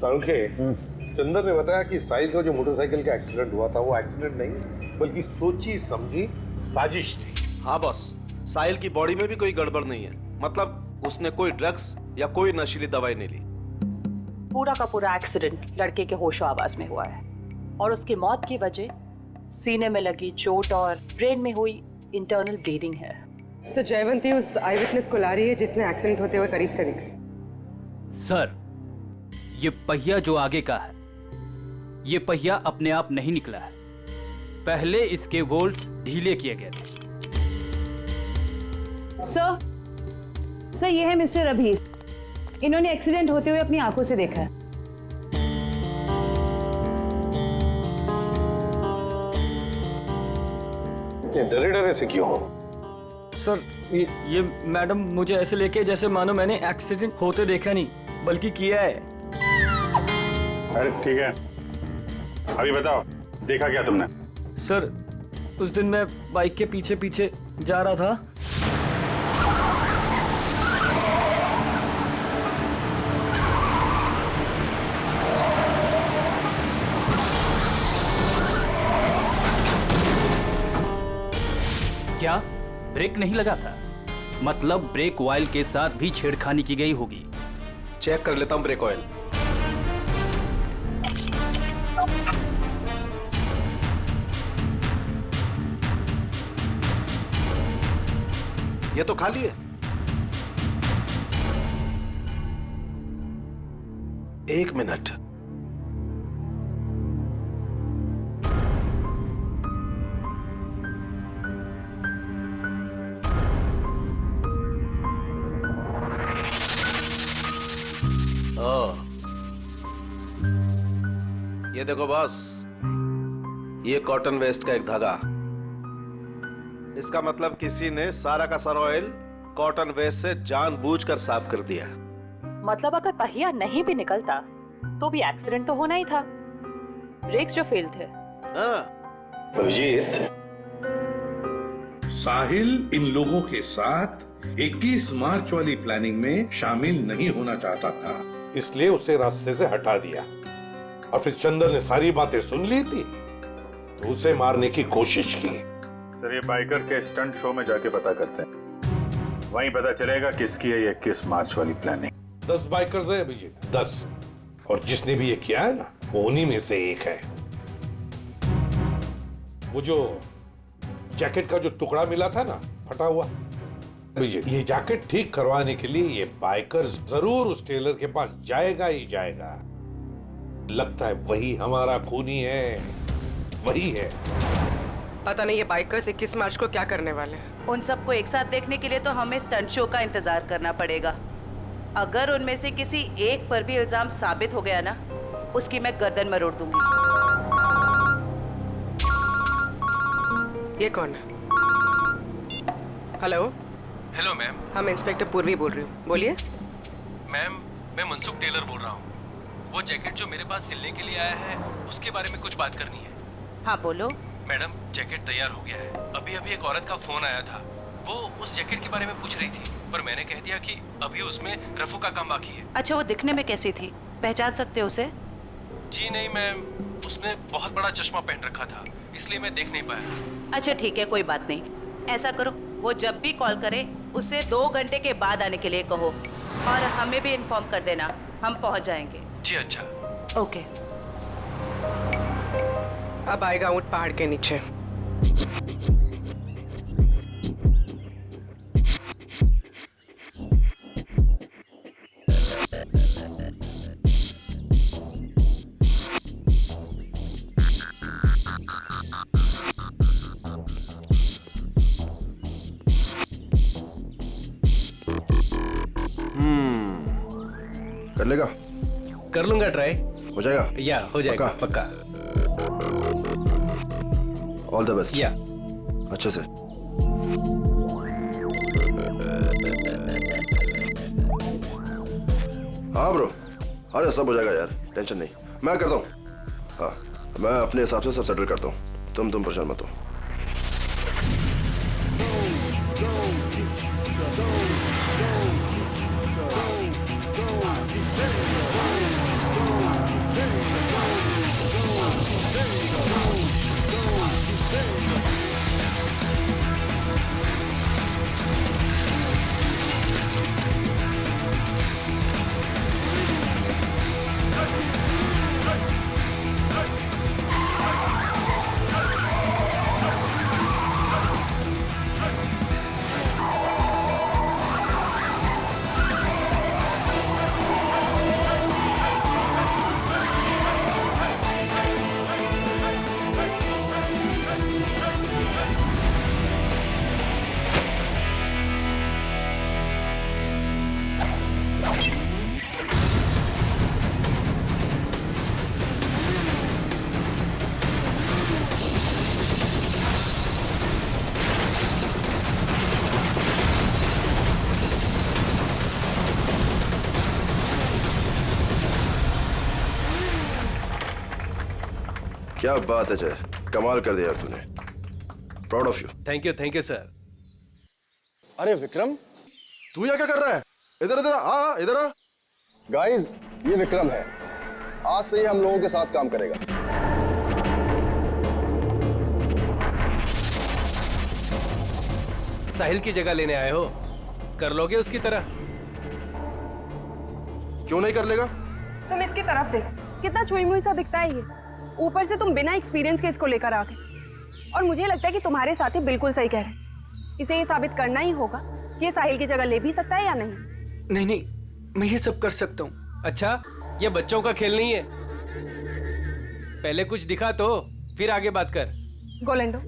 सालुखे, चंदन ने बताया कि साहिल का जो मोटरसाइकिल का एक्सीडेंट हुआ था वो एक्सीडेंट नहीं बल्कि सोची समझी साजिश थी। हाँ बॉस, साहिल की बॉडी में भी कोई गड़बड़ नहीं है। मतलब उसने कोई ड्रग्स या कोई नशीली दवाई नहीं ली। पूरा का पूरा एक्सीडेंट लड़के के होशो आवाज में हुआ है और उसकी मौत की वजह सीने में लगी चोट और ब्रेन में हुई इंटरनल ब्लीडिंग है। सर, जयवंती उस आई विटनेस को ला रही है जिसने एक्सीडेंट होते हुए करीब से दिखा। सर, ये पहिया जो आगे का है, ये पहिया अपने आप नहीं निकला है। पहले इसके बोल्ट्स ढीले किए गए थे। सर, ये है मिस्टर अभीर। इन्होंने एक्सीडेंट होते हुए अपनी आंखों से देखा है। डरे डरे से क्यों हो? सर, ये मैडम मुझे ऐसे लेके जैसे मानो मैंने एक्सीडेंट होते देखा नहीं बल्कि किया है। अरे ठीक है, अभी बताओ देखा क्या तुमने? सर, उस दिन मैं बाइक के पीछे पीछे जा रहा था। क्या ब्रेक नहीं लगा था? मतलब ब्रेक ऑयल के साथ भी छेड़खानी की गई होगी। चेक कर लेता हूं ब्रेक ऑयल। ये तो खाली है। एक मिनट। ये देखो बॉस, ये कॉटन वेस्ट का एक धागा। इसका मतलब किसी ने सारा का सारा ऑयल कॉटन वेस्ट से जानबूझकर साफ कर दिया। मतलब अगर पहिया नहीं भी निकलता तो भी एक्सीडेंट तो होना ही था। ब्रेक्स जो फेल थे। हाँ। अभिजीत, साहिल इन लोगों के साथ 21 मार्च वाली प्लानिंग में शामिल नहीं होना चाहता था, इसलिए उसे रास्ते से हटा दिया। और फिर चंदन ने सारी बातें सुन ली थी तो उसे मारने की कोशिश की। सर, ये बाइकर के स्टंट शो में जाके पता करते हैं, वहीं पता चलेगा किसकी है ये 21 मार्च वाली प्लानिंग। 10 बाइकर्स है अभिजीत, 10, और जिसने भी ये किया है ना वो उन्हीं में से एक है। वो जो जैकेट का जो टुकड़ा मिला था ना फटा हुआ, अभिजीत, ये जैकेट ठीक करवाने के लिए ये बाइकर जरूर उस टेलर के पास जाएगा ही जाएगा। लगता है वही हमारा खूनी है, वही है। पता नहीं ये बाइकर्स 21 मार्च को क्या करने वाले हैं। उन सबको एक साथ देखने के लिए तो हमें स्टंट शो का इंतजार करना पड़ेगा। अगर उनमें से किसी एक पर भी इल्जाम साबित हो गया ना, उसकी मैं गर्दन मरोड़ दूंगी। ये कौन है? हेलो। Hello ma'am. हम इंस्पेक्टर पूर्वी बोल रही हूँ, बोलिए। मैम, मैं मनसुख टेलर बोल रहा हूँ। वो जैकेट जो मेरे पास सिलने के लिए आया है उसके बारे में कुछ बात करनी है। हाँ बोलो। मैडम, जैकेट तैयार हो गया है। अभी अभी एक औरत का फोन आया था, वो उस जैकेट के बारे में पूछ रही थी, पर मैंने कह दिया कि अभी उसमें रफू का काम बाकी है। अच्छा, वो दिखने में कैसी थी, पहचान सकते हो उसे? जी नहीं मैम, उसने बहुत बड़ा चश्मा पहन रखा था, इसलिए मैं देख नहीं पाया। अच्छा ठीक है, कोई बात नहीं। ऐसा करो, वो जब भी कॉल करे उसे 2 घंटे के बाद आने के लिए कहो और हमें भी इन्फॉर्म कर देना, हम पहुंच जाएंगे। जी अच्छा। ओके। अब आएगा ऊंट पहाड़ के नीचे। कर लेगा? कर लूंगा ट्राई। हो जाएगा? या हो जाएगा पक्का। All the best. या अच्छे से। हाँ ब्रो, अरे सब हो जाएगा यार, टेंशन नहीं, मैं करता हूँ। हाँ, मैं अपने हिसाब से सब सेटल करता हूँ, तुम परेशान मत हो। क्या बात है जय, कमाल कर दिया यार तूने। Proud of you. Thank you sir. अरे विक्रम, तू यहाँ क्या कर रहा है? इधर इधर आ, इधर आ। गाइस ये विक्रम है, आज से ये हम लोगों के साथ काम करेगा। साहिल की जगह लेने आए हो, कर लोगे उसकी तरह? क्यों नहीं कर लेगा? तुम इसकी तरफ देख, कितना छुई मुई सा दिखता है ये। ऊपर से तुम बिना एक्सपीरियंस के इसको लेकर आ गए। और मुझे लगता है कि तुम्हारे साथी बिल्कुल सही कह रहे हैं। इसे ये साबित करना ही होगा कि ये साहिल की जगह ले भी सकता है या नहीं। नहीं, मैं ये सब कर सकता हूँ। अच्छा, ये बच्चों का खेल नहीं है। पहले कुछ दिखा तो फिर आगे बात कर। गोलेंडो,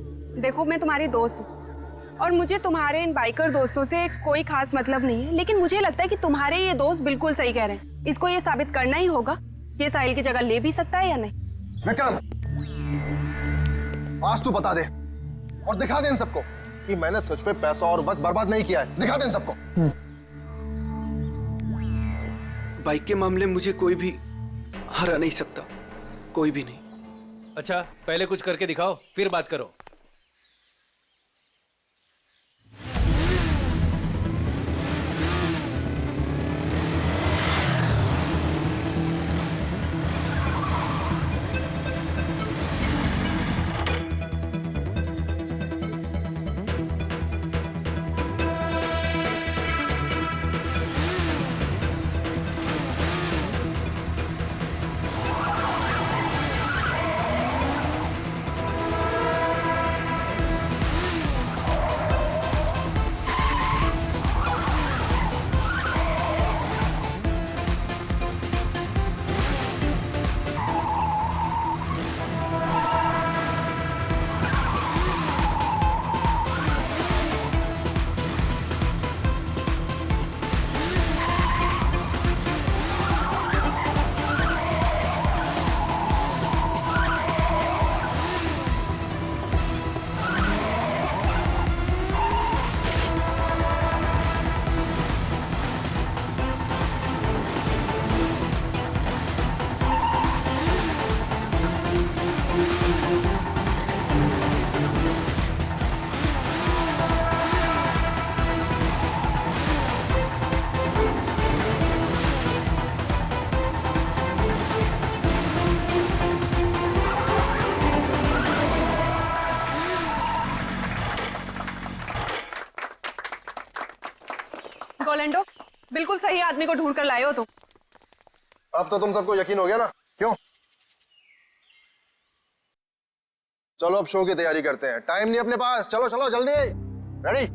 देखो मैं तुम्हारी दोस्त हूँ और मुझे तुम्हारे इन बाइकर दोस्तों से कोई खास मतलब नहीं है, लेकिन मुझे लगता है कि तुम्हारे ये दोस्त बिल्कुल सही कह रहे हैं। इसको ये साबित करना ही होगा कि ये साहिल की जगह ले भी सकता है या नहीं। विक्रम, आज तू बता दे और दिखा दे इन सबको कि मैंने तुझ पे पैसा और वक्त बर्बाद नहीं किया है। दिखा दे इन सबको। बाइक के मामले में मुझे कोई भी हरा नहीं सकता, कोई भी नहीं। अच्छा, पहले कुछ करके दिखाओ फिर बात करो। गोलेंडो, बिल्कुल सही आदमी को ढूंढ कर लाए हो तुम। अब तो तुम सबको यकीन हो गया ना, क्यों? चलो अब शो की तैयारी करते हैं, टाइम नहीं अपने पास। चलो चलो जल्दी, रेडी?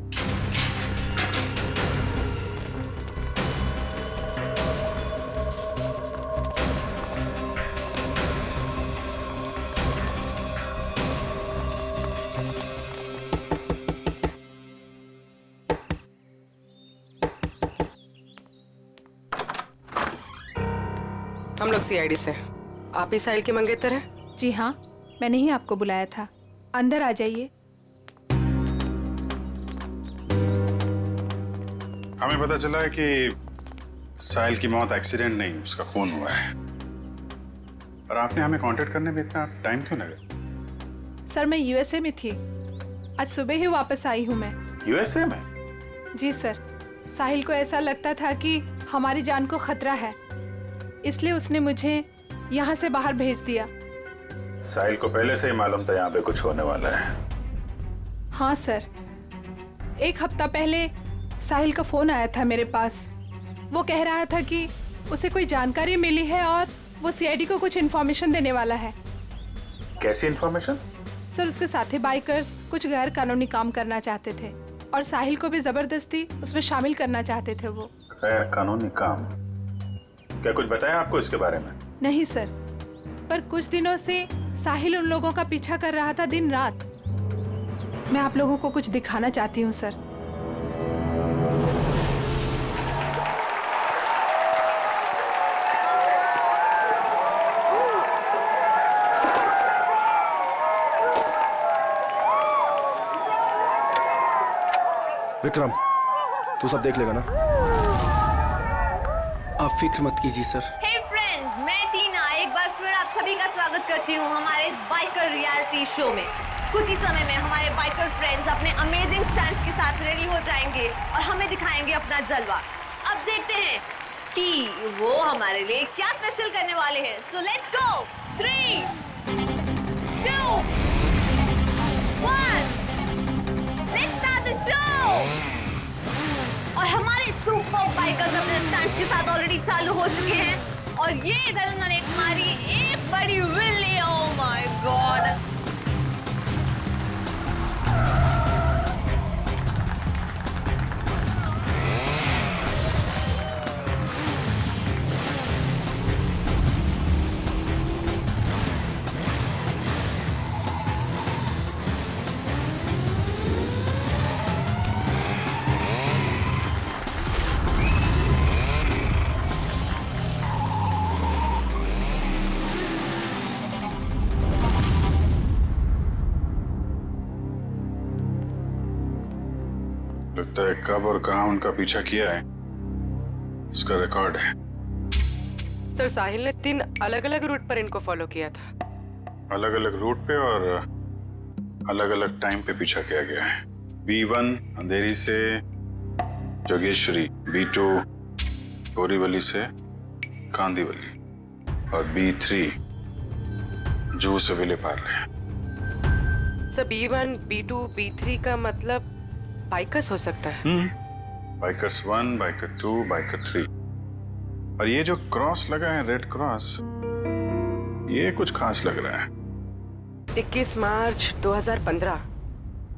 हम लोग सीआईडी से। आप ही साहिल के मंगेतर हैं? जी हाँ, मैंने ही आपको बुलाया था। अंदर आ जाइए। हमें पता चला है कि साहिल की मौत एक्सीडेंट नहीं, उसका खून हुआ है। और आपने हमें कांटेक्ट करने में इतना टाइम क्यों लगा? सर, मैं यूएसए में थी। आज सुबह ही वापस आई हूँ मैं। यूएसए में? जी सर, साहिल को ऐसा लगता था कि हमारी जान को खतरा है, इसलिए उसने मुझे यहाँ से बाहर भेज दिया। साहिल को पहले से ही मालूम था यहाँ पे कुछ होने वाला है? हाँ सर, 1 हफ्ता पहले साहिल का फोन आया था मेरे पास। वो कह रहा था कि उसे कोई जानकारी मिली है और वो सीआईडी को कुछ इन्फॉर्मेशन देने वाला है। कैसी इन्फॉर्मेशन? सर, उसके साथी बाइकर्स कुछ गैर कानूनी काम करना चाहते थे और साहिल को भी जबरदस्ती उसमें शामिल करना चाहते थे। वो गैर कानूनी काम? क्या कुछ बताया आपको इसके बारे में? नहीं सर, पर कुछ दिनों से साहिल उन लोगों का पीछा कर रहा था दिन रात। मैं आप लोगों को कुछ दिखाना चाहती हूँ सर। विक्रम, तू सब देख लेगा ना? आप फिक्र मत कीजिए सर। Hey friends! फ्रेंड्स, मैं टीना एक बार फिर आप सभी का स्वागत करती हूँ हमारे इस बाइकर रियलिटी शो में। कुछ ही समय में हमारे बाइकर फ्रेंड्स अपने अमेजिंग स्टंट्स के साथ रेडी हो जाएंगे और हमें दिखाएंगे अपना जलवा। अब देखते हैं कि वो हमारे लिए क्या स्पेशल करने वाले हैं। So let's go. 3, 2, 1, let's start the show. और हमारे सुपर बाइकर्स अपने स्टंट्स के साथ ऑलरेडी चालू हो चुके हैं और ये इधर उन्होंने मारी एक बड़ी विल्ली। Oh my God. लगता है कब और कहां उनका पीछा किया है उसका रिकॉर्ड है। सर साहिल ने 3 अलग अलग रूट पर इनको फॉलो किया था। अलग अलग रूट पे और अलग अलग टाइम पे पीछा किया गया है। B1 अंधेरी से जोगेश्वरी, B2 बोरीवली से कांदीवली और B3 जूह से Vile Parle. Sir B1, B2, B3 का मतलब बाइकर्स हो सकता है। बाइकर्स 1, बाइकर 2, बाइकर 3 और ये जो क्रॉस लगा है रेड क्रॉस, ये कुछ खास लग रहा है। 21 मार्च 2015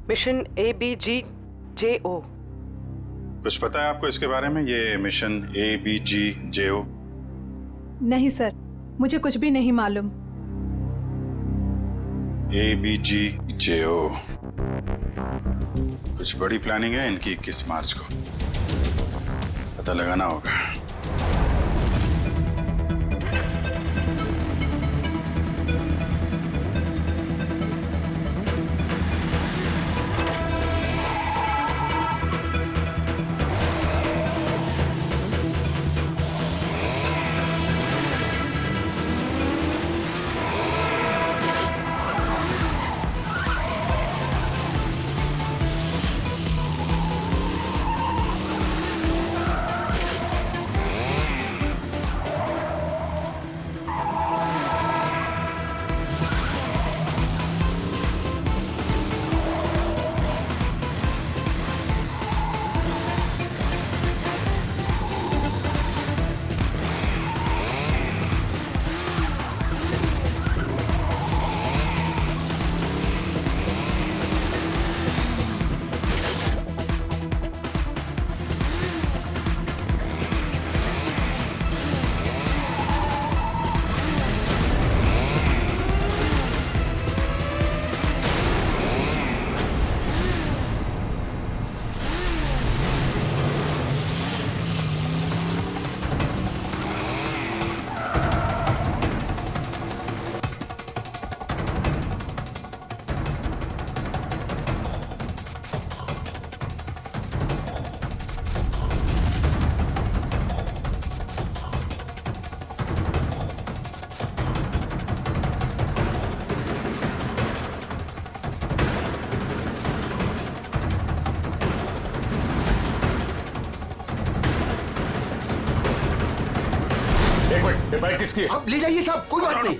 मिशन ABGJO। कुछ पता है आपको इसके बारे में, ये मिशन ABGJO? नहीं सर, मुझे कुछ भी नहीं मालूम। ABGJO कुछ बड़ी प्लानिंग है इनकी। 21 मार्च को पता लगाना होगा। बाइक किसकी? आप ले जाइए साहब, कोई बात नहीं।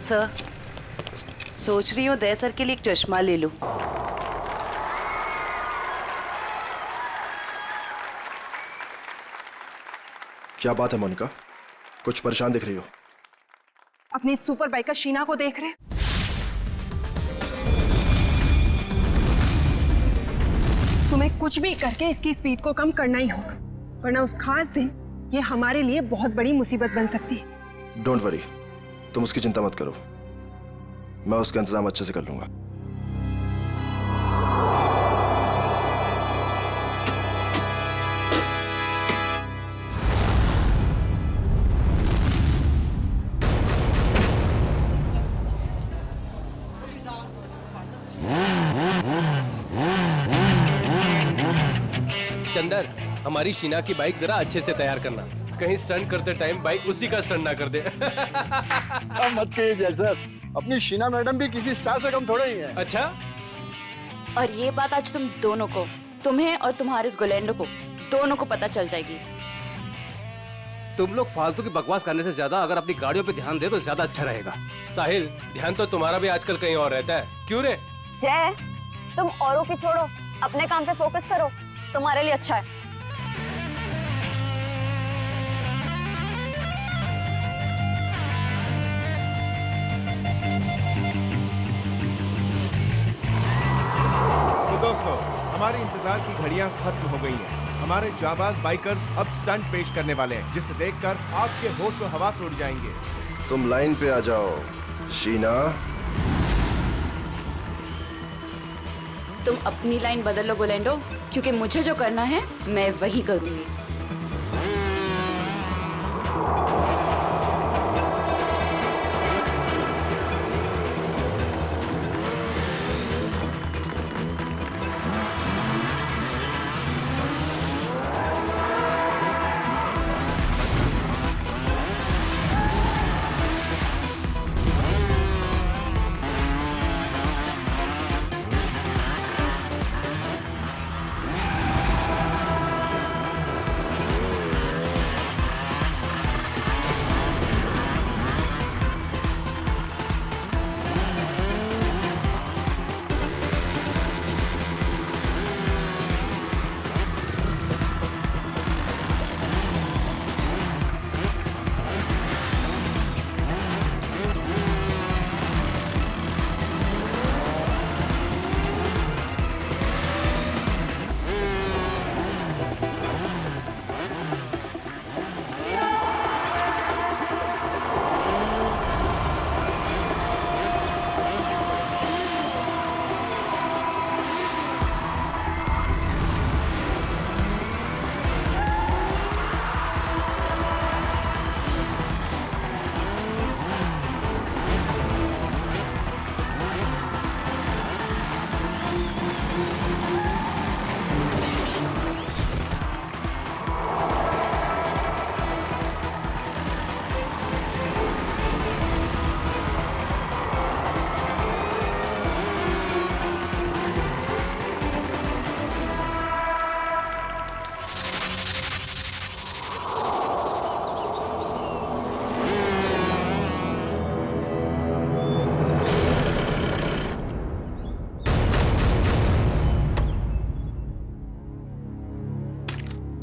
सर, सोच रही हूँ दया सर के लिए एक चश्मा ले लूं। क्या बात है मोनिका, कुछ परेशान दिख रही हो? अपनी सुपर बाइकर शीना को देख रहे? तुम्हें कुछ भी करके इसकी स्पीड को कम करना ही होगा, वरना उस खास दिन ये हमारे लिए बहुत बड़ी मुसीबत बन सकती है। डोंट वरी, तुम उसकी चिंता मत करो, मैं उसका इंतजाम अच्छे से कर लूंगा। चंदर, हमारी शीना की बाइक जरा अच्छे से तैयार करना, कहीं स्टंट करते टाइम बाइक उसी का स्टंट ना कर दे। सब मत कहिए सर, अपनी शीना मैडम भी किसी स्टार से कम थोड़े ही है। अच्छा, और ये बात आज तुम दोनों को, तुम्हें और तुम्हारे इस गोलेंडो को, दोनों को पता चल जाएगी। तुम लोग फालतू की बकवास करने से ज्यादा अगर अपनी गाड़ियों पे ध्यान दे तो ज्यादा अच्छा रहेगा। साहिल, ध्यान तो तुम्हारा भी आजकल कहीं और रहता है, क्यों रे? जय, तुम औरों की छोड़ो, अपने काम पे फोकस करो, तुम्हारे लिए अच्छा है। तो दोस्तों, हमारे इंतजार की घड़ियां खत्म हो गई हैं। हमारे जाबाज बाइकर्स अब स्टंट पेश करने वाले हैं, जिसे देखकर आपके होश और हवास उड़ जाएंगे। तुम लाइन पे आ जाओ शीना। तुम अपनी लाइन बदल लो गोलेंडो, क्योंकि मुझे जो करना है मैं वही करूंगी।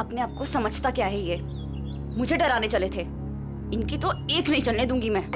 अपने आप को समझता क्या है ये? मुझे डराने चले थे, इनकी तो एक नहीं चलने दूंगी मैं।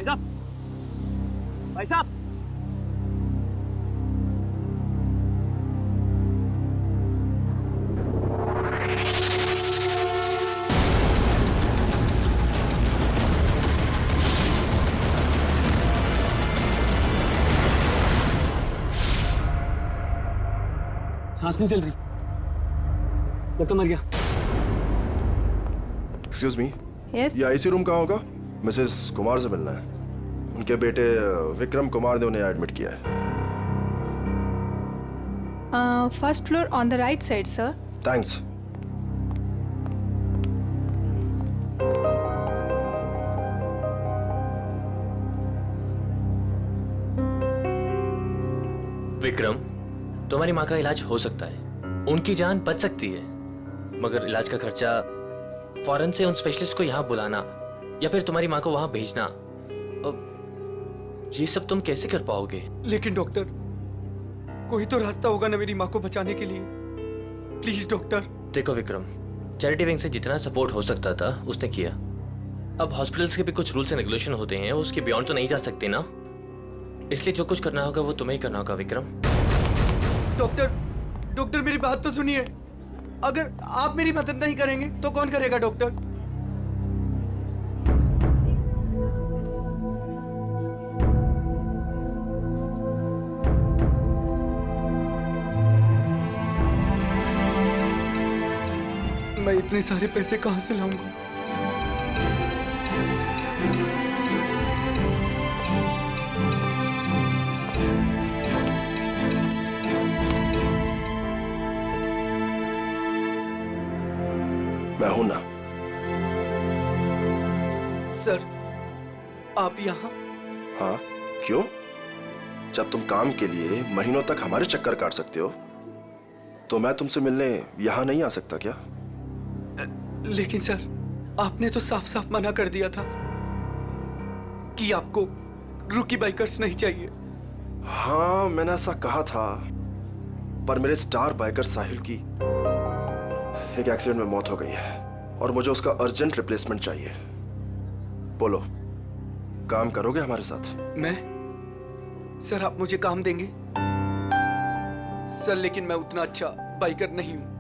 भाई साहब, भाई साहब, सांस नहीं चल रही, लगता मर गया। एक्सक्यूज मी, यस ये आईसी रूम कहाँ होगा? मिसेस कुमार से मिलना है। उनके बेटे विक्रम कुमार ने उन्हें एडमिट किया है। First floor on the right side sir. Thanks. Vikram, तुम्हारी माँ का इलाज हो सकता है, उनकी जान बच सकती है, मगर इलाज का खर्चा फौरन से उन स्पेशलिस्ट को यहाँ बुलाना या फिर तुम्हारी माँ को वहाँ भेजना, ये सब तुम कैसे कर पाओगे? लेकिन डॉक्टर, कोई तो रास्ता होगा ना मेरी माँ को बचाने के लिए। Please doctor. देखो विक्रम, चैरिटी विंग से जितना सपोर्ट हो सकता था उसने किया। अब हॉस्पिटल्स के भी कुछ रूल्स एंड रेगुलेशन होते हैं, उसके बियॉन्ड तो नहीं जा सकते ना, इसलिए जो कुछ करना होगा वो तुम्हें ही करना होगा विक्रम। डॉक्टर मेरी बात तो सुनिए। अगर आप मेरी मदद नहीं करेंगे तो कौन करेगा डॉक्टर? मैं इतने सारे पैसे कहां से लाऊंगा? मैं हूं ना। सर, आप यहाँ? हाँ, क्यों? जब तुम काम के लिए महीनों तक हमारे चक्कर काट सकते हो, तो मैं तुमसे मिलने यहां नहीं आ सकता क्या? लेकिन सर, आपने तो साफ साफ मना कर दिया था कि आपको रूकी बाइकर्स नहीं चाहिए। हाँ, मैंने ऐसा कहा था, पर मेरे स्टार बाइकर साहिल की एक एक्सीडेंट में मौत हो गई है और मुझे उसका अर्जेंट रिप्लेसमेंट चाहिए। बोलो, काम करोगे हमारे साथ? मैं? सर, आप मुझे काम देंगे? सर, लेकिन मैं उतना अच्छा बाइकर नहीं हूं।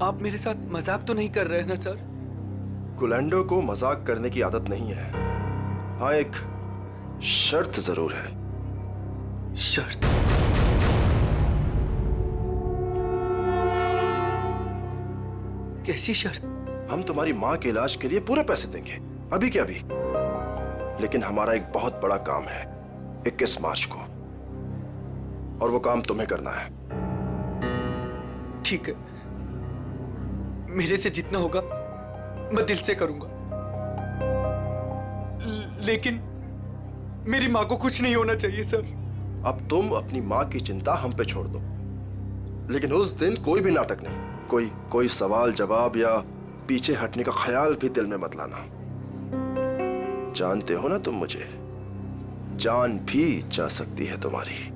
आप मेरे साथ मजाक तो नहीं कर रहे हैं ना सर? गुलेंडो को मजाक करने की आदत नहीं है। हाँ, एक शर्त जरूर है। शर्त? कैसी शर्त? हम तुम्हारी माँ के इलाज के लिए पूरे पैसे देंगे, अभी के अभी। लेकिन हमारा एक बहुत बड़ा काम है 21 मार्च को, और वो काम तुम्हें करना है। ठीक है, मेरे से जितना होगा मैं दिल से करूंगा, लेकिन मेरी माँ को कुछ नहीं होना चाहिए सर। अब तुम अपनी माँ की चिंता हम पे छोड़ दो, लेकिन उस दिन कोई भी नाटक नहीं, कोई सवाल जवाब या पीछे हटने का ख्याल भी दिल में मत लाना। जानते हो ना तुम मुझे, जान भी जा सकती है तुम्हारी।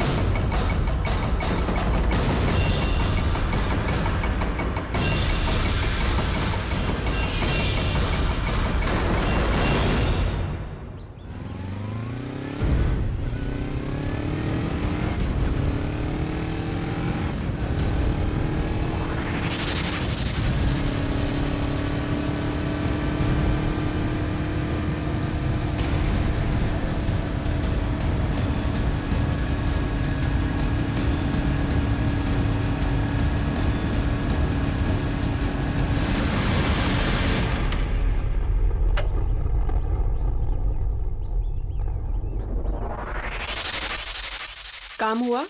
काम हुआ?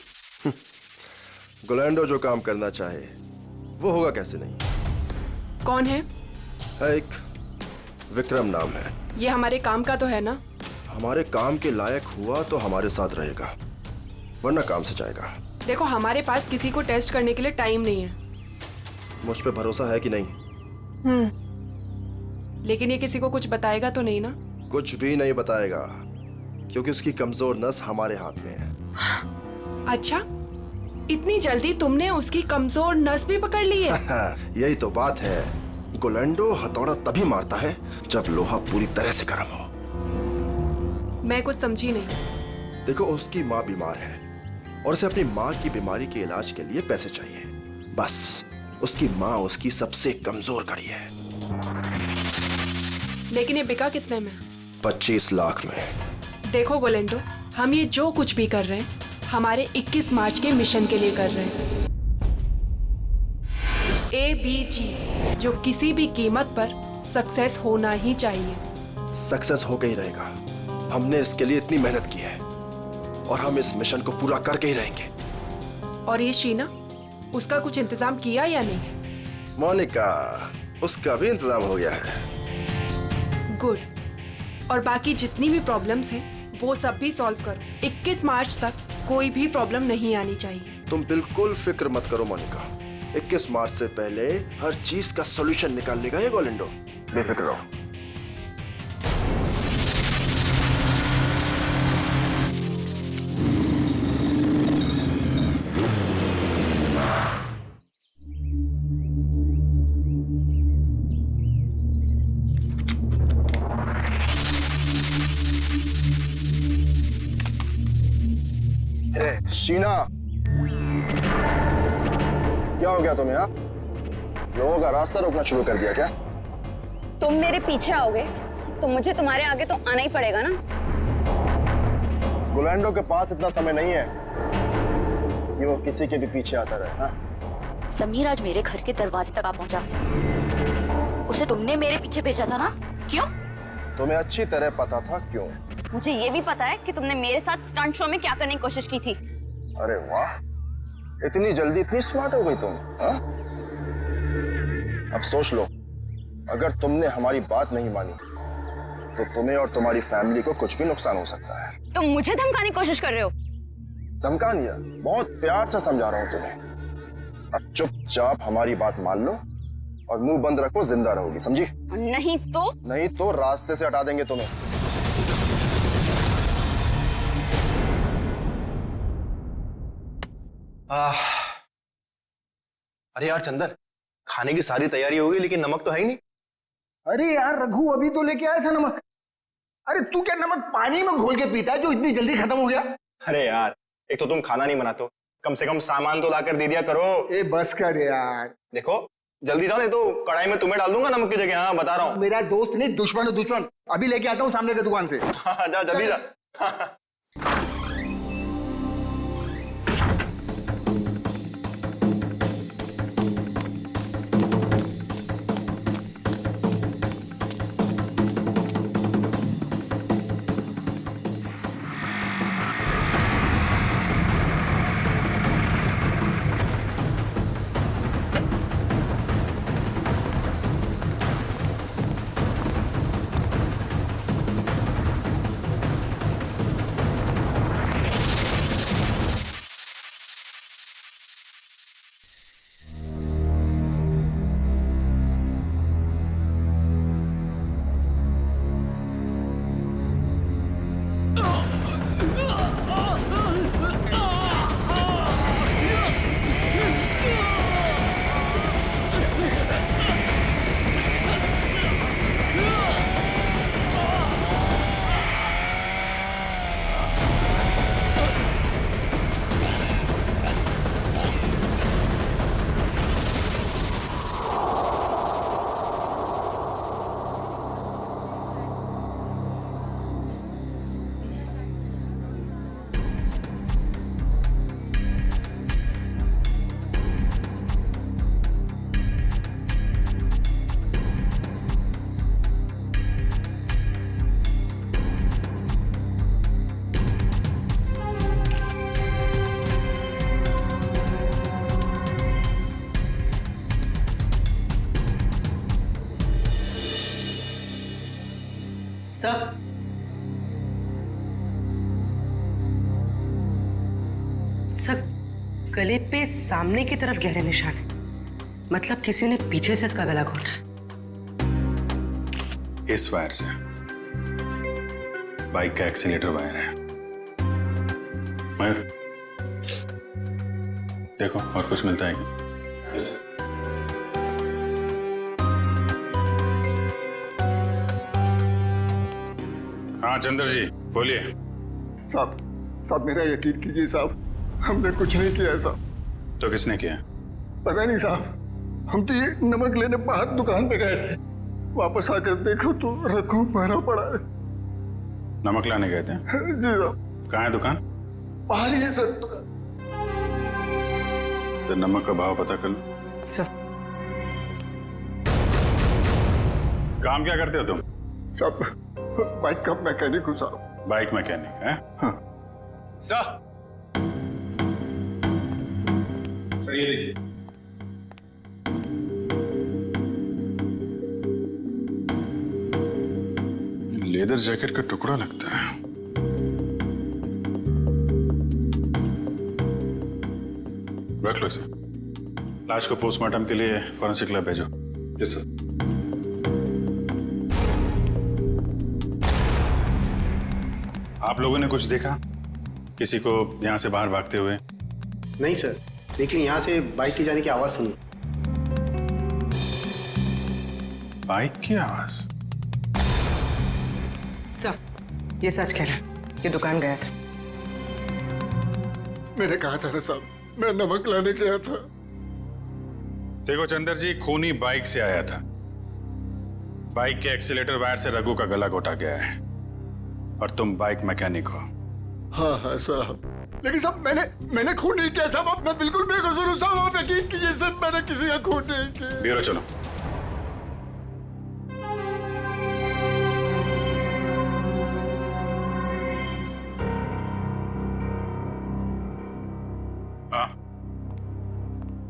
गुलेंडो जो काम करना चाहे वो होगा कैसे नहीं। कौन है? एक विक्रम नाम है। ये हमारे काम का तो है ना? हमारे काम के लायक हुआ तो हमारे साथ रहेगा, वरना काम से जाएगा। देखो, हमारे पास किसी को टेस्ट करने के लिए टाइम नहीं है। मुझ पे भरोसा है कि नहीं? लेकिन ये किसी को कुछ बताएगा तो नहीं ना? कुछ भी नहीं बताएगा, क्योंकि उसकी कमजोर नस हमारे हाथ में है। अच्छा, इतनी जल्दी तुमने उसकी कमजोर नस भी पकड़ ली है? यही तो बात है। गुलेंडो हथौड़ा तभी मारता है जब लोहा पूरी तरह से गर्म हो। मैं कुछ समझी नहीं। देखो, उसकी माँ बीमार है और उसे अपनी माँ की बीमारी के इलाज के लिए पैसे चाहिए। बस उसकी माँ उसकी सबसे कमजोर कड़ी है। लेकिन ये बिका कितने में? 25 लाख में। देखो गोलेंडो, हम ये जो कुछ भी कर रहे हैं हमारे 21 मार्च के मिशन के लिए कर रहे हैं। ABG, जो किसी भी कीमत पर सक्सेस होना ही चाहिए। सक्सेस हो गई रहेगा। हमने इसके लिए इतनी मेहनत की है और हम इस मिशन को पूरा करके ही रहेंगे। और ये शीना, उसका कुछ इंतजाम किया या नहीं? मोनिका, उसका भी इंतजाम हो गया है। गुड। और बाकी जितनी भी प्रॉब्लम्स हैं वो सब भी सॉल्व करो। 21 मार्च तक कोई भी प्रॉब्लम नहीं आनी चाहिए। तुम बिल्कुल फिक्र मत करो मोनिका, 21 मार्च से पहले हर चीज का सॉल्यूशन निकाल लेगा ये गोलेंडो। बेफिक्र रहो। शीना, क्या हो गया तुम्हें? यहाँ लोगों का रास्ता रोकना शुरू कर दिया क्या? तुम मेरे पीछे आओगे तो मुझे तुम्हारे आगे तो आना ही पड़ेगा ना। गोलेंडो के पास इतना समय नहीं है कि वो किसी के भी पीछे आता रहे। हाँ? समीर आज मेरे घर के दरवाजे तक आ पहुंचा। उसे तुमने मेरे पीछे भेजा था ना? क्यों? तुम्हें अच्छी तरह पता था क्यों। मुझे ये भी पता है कि तुमने मेरे साथ स्टंट शो में क्या करने की कोशिश की थी। अरे वाह, इतनी जल्दी इतनी स्मार्ट हो गई तुम। हाँ? अब सोच लो, अगर तुमने हमारी बात नहीं मानी तो तुम्हें और तुम्हारी फैमिली को कुछ भी नुकसान हो सकता है। तुम मुझे धमकाने की कोशिश कर रहे हो? धमका दिया? बहुत प्यार से समझा रहा हूं तुम्हें। अब चुपचाप हमारी बात मान लो और मुंह बंद रखो, जिंदा रहोगी, समझी? नहीं तो रास्ते से हटा देंगे तुम्हें। अरे यार चंदर, खाने की सारी तैयारी हो गई लेकिन नमक तो है ही नहीं। अरे यार रघु, अभी तो लेके आया था नमक। अरे तू क्या नमक पानी में घोल के पीता है जो इतनी जल्दी खत्म हो गया? अरे यार, एक तो तुम खाना नहीं बनाते हो, कम से कम सामान तो लाकर दे दिया करो। ए बस कर यार। देखो जल्दी जाओ, नहीं तो कढ़ाई में तुम्हें डाल दूंगा नमक की जगह। हाँ बता रहा हूँ। मेरा दोस्त नहीं, दुश्मन है दुश्मन। अभी लेके आता हूँ सामने की दुकान से। हाँ जा जल्दी जा। सर, सर गले पे सामने की तरफ गहरे निशान है। मतलब किसी ने पीछे से इसका गला घोटा। इस वायर से बाइक का एक्सीलेटर वायर है। मयूर देखो और कुछ मिलता है क्या? yes. हाँ चंद्र जी, बोलिए। साहब मेरा यकीन कीजिए साहब, हमने कुछ नहीं किया है साहब। तो किसने किया? पता नहीं साहब, हम तो ये नमक लेने बाहर दुकान पे गए थे, वापस आकर देखो तो रघु मारा पड़ा है। नमक लाने गए थे? जी साहब। कहाँ है दुकान? बाहर ही है सर दुकान। तो नमक का भाव पता कर लो। सर काम क्या करते हो तुम? साहब बाइक का मैकेनिक हूँ साहब। बाइक मैकेनिक है? हाँ। सर ये देखिए, लेदर जैकेट का टुकड़ा लगता है। रख लो इसे। लाश को पोस्टमार्टम के लिए फॉरेंसिक लैब भेजो। Yes sir. आप लोगों ने कुछ देखा? किसी को यहां से बाहर भागते हुए? नहीं सर, लेकिन यहाँ से बाइक के जाने की आवाज सुनी। बाइक की आवाज? सर ये सच कह रहा है, ये दुकान गया था। मैंने कहा था ना साहब, मैं नमक लाने गया था। देखो चंदर जी, खूनी बाइक से आया था। बाइक के एक्सीलेटर वायर से रघु का गला घोटा गया है और तुम बाइक मैकेनिक हो। हाँ हाँ साहब, लेकिन साहब मैंने खून नहीं किया साहब, मैं बिल्कुल बेकसूर हूँ साहब, आप यकीन कीजिए सर, मैंने किसी का खून नहीं किया। ब्यूरो चलो। हाँ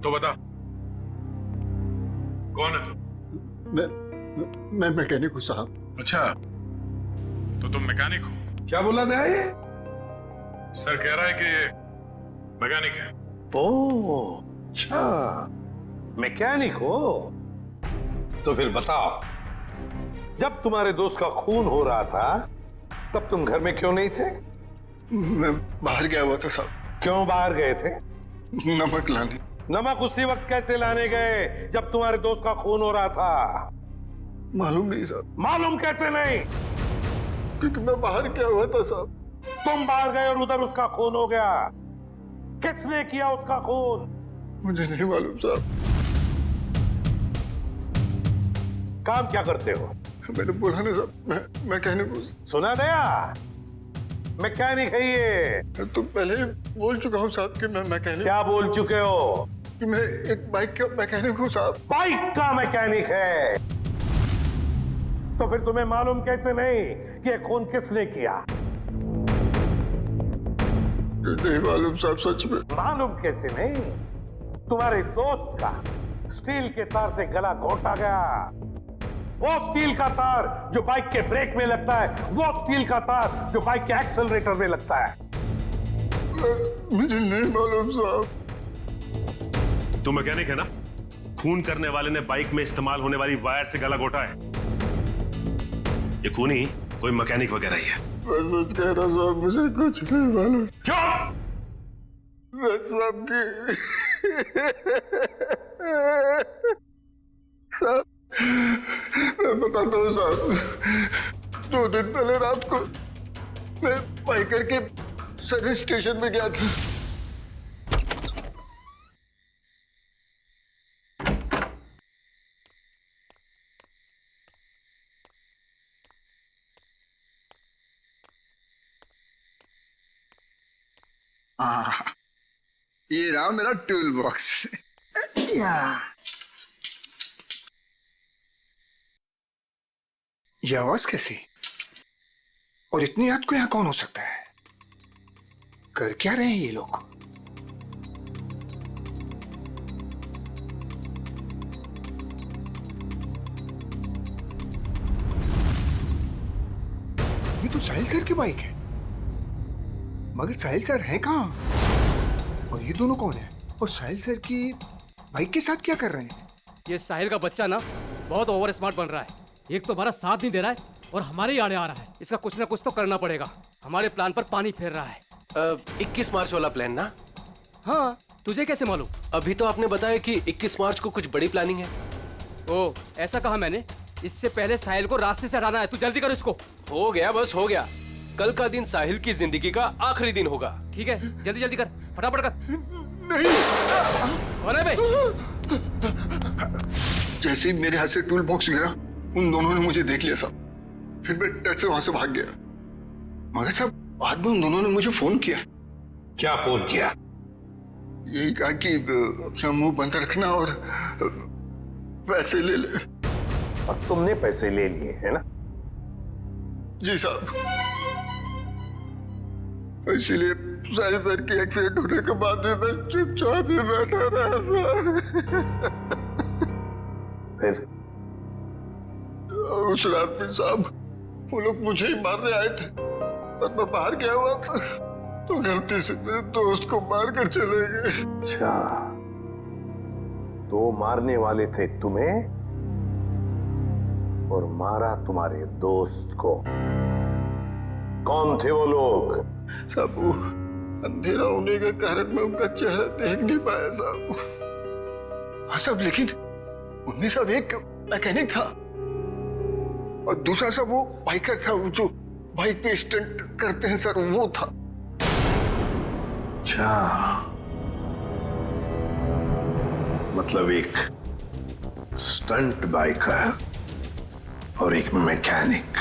तो बता, कौन है तू? मैं मैकेनिक हूँ साहब। अच्छा, तो तुम मैकेनिक हो? क्या बोला था ये? सर कह रहा है कि ये मैकेनिक है। ओह अच्छा, मैकेनिक हो? तो फिर बताओ, जब तुम्हारे दोस्त का खून हो रहा था तब तुम घर में क्यों नहीं थे? मैं बाहर गया हुआ था साहब। क्यों बाहर गए थे? नमक लाने। नमक उसी वक्त कैसे लाने गए जब तुम्हारे दोस्त का खून हो रहा था? मालूम नहीं साहब। मालूम कैसे नहीं? क्योंकि मैं बाहर गया हुआ था साहब। तुम बाहर गए और उधर उसका खून हो गया। किसने किया उसका खून? मुझे नहीं मालूम साहब। काम क्या करते हो? मैंने बोला ना साहब, मैं मैकेनिक हूँ। सुना दया, मैकेनिक है ये। तो पहले बोल चुका हूँ साहब कि मैं मैकेनिक। क्या बोल चुके हो? कि मैं एक बाइक का मैकेनिक हूँ साहब। बाइक का मैकेनिक है? तो फिर तुम्हें मालूम कैसे नहीं कि खून किसने किया? नहीं मालूम साहब, सच में। मालूम कैसे नहीं? तुम्हारे दोस्त का स्टील के तार से गला घोटा गया। वो स्टील का तार जो बाइक के ब्रेक में लगता है, वो स्टील का तार जो बाइक के एक्सेलरेटर में लगता है। मुझे नहीं मालूम साहब। तू मैकेनिक है ना? खून करने वाले ने बाइक में इस्तेमाल होने वाली वायर से गला घोटा है। ये खूनी कोई मैकेनिक वगैरह ही है। मैं सच कह रहा साहब, मुझे कुछ नहीं मालूम। चुप! मैं सबकी साहब, मैं बताता हूँ साहब, 2 दिन पहले रात को मैं बाइकर के सर्विस स्टेशन में गया था। ये रहा मेरा टूल बॉक्स। ये आवाज कैसी? और इतनी रात को यहाँ कौन हो सकता है? कर क्या रहे हैं ये लोग? ये तो साहिल सर की बाइक है, मगर साहिल सर हैं कहाँ? और ये दोनों कौन है? और साहिल सर की बाइक के साथ क्या कर रहे हैं? ये साहिल का बच्चा ना बहुत ओवर स्मार्ट बन रहा है। एक तो हमारा साथ नहीं दे रहा है और हमारे ही आड़े आ रहा है। इसका कुछ ना कुछ तो करना पड़ेगा। हमारे प्लान पर पानी फेर रहा है। 21 मार्च वाला प्लान ना? हाँ, तुझे कैसे मालूम? अभी तो आपने बताया कि 21 मार्च को कुछ बड़ी प्लानिंग है। ओ, ऐसा कहा मैंने। इससे पहले साहिल को रास्ते से हटाना है। तू जल्दी कर इसको। हो गया, बस हो गया। कल का दिन साहिल की जिंदगी का आखिरी दिन होगा। ठीक है, जल्दी जल्दी कर, फटाफट कर। नहीं। कौन है बे? जैसे ही मेरे हाथ से टूल बॉक्स गिरा, उन दोनों ने मुझे देख लिया साहब। फिर मैं डर से वहां से भाग गया। मगर साहब बाद में उन दोनों ने मुझे फोन किया। क्या फोन किया? यही कहा कि अपना मुंह बंद रखना और पैसे ले ले। और तुमने पैसे ले लिए है ना? जी साहब। इसीलिए साहिल सर की एक्सीडेंट होने के बाद भी मैं चुपचाप ही बैठा रहा सर। फिर उस रात में साहब वो लोग मुझे ही मारने आए थे, पर मैं बाहर गया हुआ था तो गलती से मेरे दोस्त को मार कर चले गए। अच्छा, तो मारने वाले थे तुम्हें और मारा तुम्हारे दोस्त को। कौन थे वो लोग? साहब वो अंधेरा होने के कारण मैं उनका चेहरा देख नहीं पाया साहब। हाँ साहब, लेकिन उनमें सब एक मैकेनिक था और दूसरा सब वो बाइकर था, वो जो बाइक पे स्टंट करते हैं सर, वो था। अच्छा, मतलब एक स्टंट बाइकर और एक मैकेनिक।